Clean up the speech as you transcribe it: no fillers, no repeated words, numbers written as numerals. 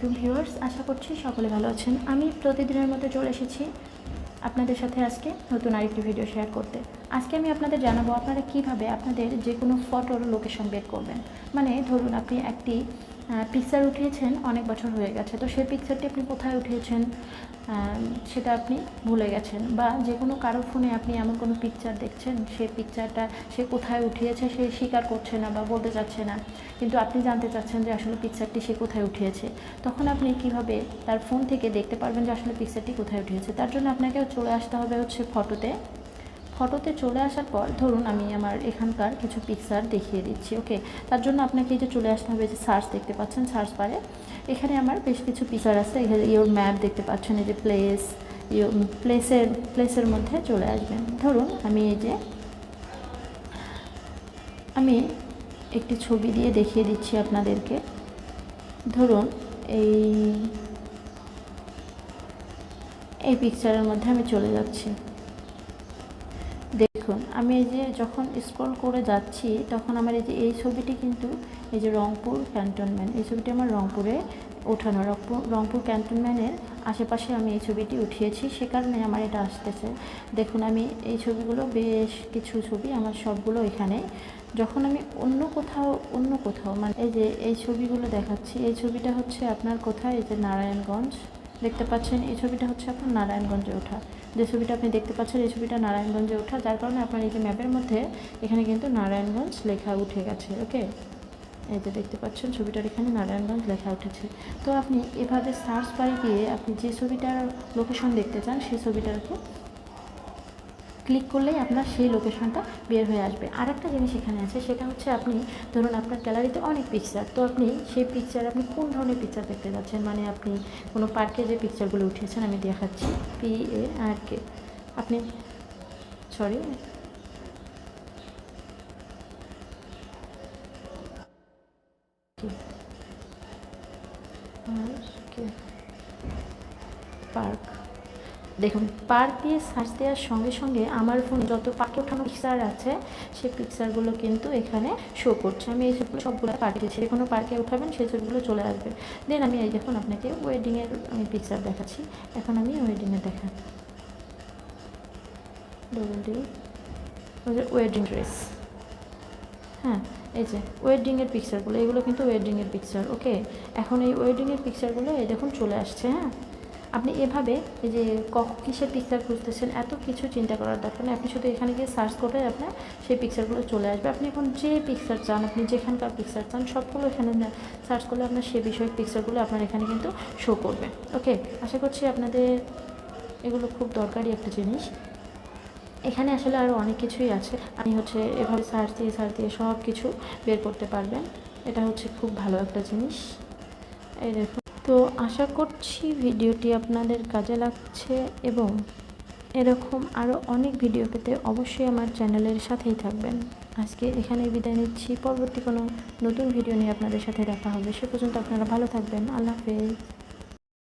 আলাইকুম ভিউয়ার্স, আশা করছি সকলে ভালো আছেন। আমি প্রতিদিনের মতো চলে এসেছি আপনাদের সাথে আজকে নতুন আরেকটি ভিডিও শেয়ার করতে। আজকে আমি আপনাদের জানাবো আপনারা কিভাবে আপনাদের যে কোনো ফটোর লোকেশন বের করবেন। মানে ধরুন আপনি একটি পিকচার উঠিয়েছেন, অনেক বছর হয়ে গেছে, তো সেই পিকচারটি আপনি কোথায় উঠিয়েছেন সেটা আপনি ভুলে গেছেন, বা যে কোনো কারো ফোনে আপনি এমন কোনো পিকচার দেখছেন, সেই পিকচারটা সে কোথায় উঠিয়েছে সে স্বীকার করছে না বা বলতে চাচ্ছে না, কিন্তু আপনি জানতে চাচ্ছেন যে আসলে পিকচারটি সে কোথায় উঠিয়েছে। তখন আপনি কিভাবে তার ফোন থেকে দেখতে পারবেন যে আসলে পিকচারটি কোথায় উঠিয়েছে? তার জন্য আপনাকে চলে আসতে হবে হচ্ছে ফটোতে চলে আসার পর ধরুন আমি আমার এখানকার কিছু পিকচার দেখিয়ে দিচ্ছি। ওকে, তার জন্য আপনাকে এই যে চলে আসতে হবে, যে সার্চ দেখতে পাচ্ছেন, সার্চ বারে এখানে আমার বেশ কিছু পিকচার আছে। এখানে ইওর ম্যাপ দেখতে পাচ্ছেন, এই যে প্লেসের মধ্যে চলে আসবেন। ধরুন আমি একটি ছবি দিয়ে দেখিয়ে দিচ্ছি আপনাদেরকে। ধরুন এই পিকচারের মধ্যে আমি চলে যাচ্ছি। দেখুন আমি এই যে যখন স্ক্রল করে যাচ্ছি তখন আমার এই ছবিটি কিন্তু এই যে রংপুর ক্যান্টনমেন্ট, এই ছবিটি আমার রংপুরে ওঠানো। রংপুর ক্যান্টনমেন্টের আশেপাশে আমি এই ছবিটি উঠিয়েছি, সে কারণে আমার এটা আসতেছে। দেখুন আমি এই ছবিগুলো, বেশ কিছু ছবি আমার সবগুলো এখানে। যখন আমি অন্য কোথাও মানে এই ছবিগুলো দেখাচ্ছি, এই ছবিটা হচ্ছে আপনার কোথায়, এই যে নারায়ণগঞ্জ দেখতে পাচ্ছেন, এই ছবিটা হচ্ছে আপনার নারায়ণগঞ্জে ওঠা। যে ছবিটা আপনি দেখতে পাচ্ছেন এই ছবিটা নারায়ণগঞ্জে ওঠা, যার কারণে আপনার এই যে ম্যাপের মধ্যে এখানে কিন্তু নারায়ণগঞ্জ লেখা উঠে গেছে। ওকে, এই যে দেখতে পাচ্ছেন ছবিটার এখানে নারায়ণগঞ্জ লেখা উঠেছে। তো আপনি এভাবে সার্চ বারে গিয়ে আপনি যে ছবিটার লোকেশন দেখতে চান সেই ছবিটাকে ক্লিক করলেই আপনার সেই লোকেশনটা বের হয়ে আসবে। আর একটা জিনিস এখানে আছে, সেটা হচ্ছে আপনি ধরুন আপনার গ্যালারিতে অনেক পিকচার, তো আপনি সেই পিকচার আপনি কোন ধরনের পিকচার দেখতে যাচ্ছেন, মানে আপনি কোনো পার্কে যে পিকচারগুলো উঠিয়েছেন, আমি দেখাচ্ছি PARK, আপনি সরি পার্ক। দেখুন পার্ক দিয়ে সার্চ দেওয়ার সঙ্গে সঙ্গে আমার ফোনে যত পার্কে ওঠানো পিকচার আছে সেই পিকচারগুলো কিন্তু এখানে শো করছে। আমি এই সবগুলো পার্কে দিচ্ছি, যে কোনো পার্কে উঠাবেন সেই ছবিগুলো চলে আসবে। দেন আমি এই দেখুন আপনাকে ওয়েডিংয়ের আমি পিকচার দেখাচ্ছি। এখন আমি ওয়েডিংয়ে দেখা ওয়েডিং ড্রেস, হ্যাঁ এই যে ওয়েডিংয়ের পিকচারগুলো, এগুলো কিন্তু ওয়েডিংয়ের পিকচার। ওকে, এখন এই ওয়েডিংয়ের পিকচারগুলো এই দেখুন চলে আসছে। হ্যাঁ, আপনি এভাবে এই যে কিসের পিকচার খুঁজতেছেন এত কিছু চিন্তা করার দরকার নেই, আপনি শুধু এখানে গিয়ে সার্চ করলে আপনার সেই পিকচারগুলো চলে আসবে। আপনি এখন যে পিকচার চান, আপনি যেখানকার পিকচার চান সবগুলো এখানে সার্চ করলে আপনার সে বিষয়ক পিকচারগুলো আপনার এখানে কিন্তু শো করবে। ওকে, আশা করছি আপনাদের এগুলো খুব দরকারি একটা জিনিস। এখানে আসলে আরও অনেক কিছুই আছে, আপনি হচ্ছে এভাবে সার্চ দিয়ে সব কিছু বের করতে পারবেন। এটা হচ্ছে খুব ভালো একটা জিনিস। এই দেখুন, তো আশা করছি ভিডিওটি আপনাদের কাজে লাগছে, এবং এরকম আরও অনেক ভিডিও পেতে অবশ্যই আমার চ্যানেলের সাথেই থাকবেন। আজকে এখানে বিদায় নিচ্ছি, পরবর্তী কোনো নতুন ভিডিও নিয়ে আপনাদের সাথে দেখা হবে। সে পর্যন্ত আপনারা ভালো থাকবেন। আল্লাহ হাফেজ।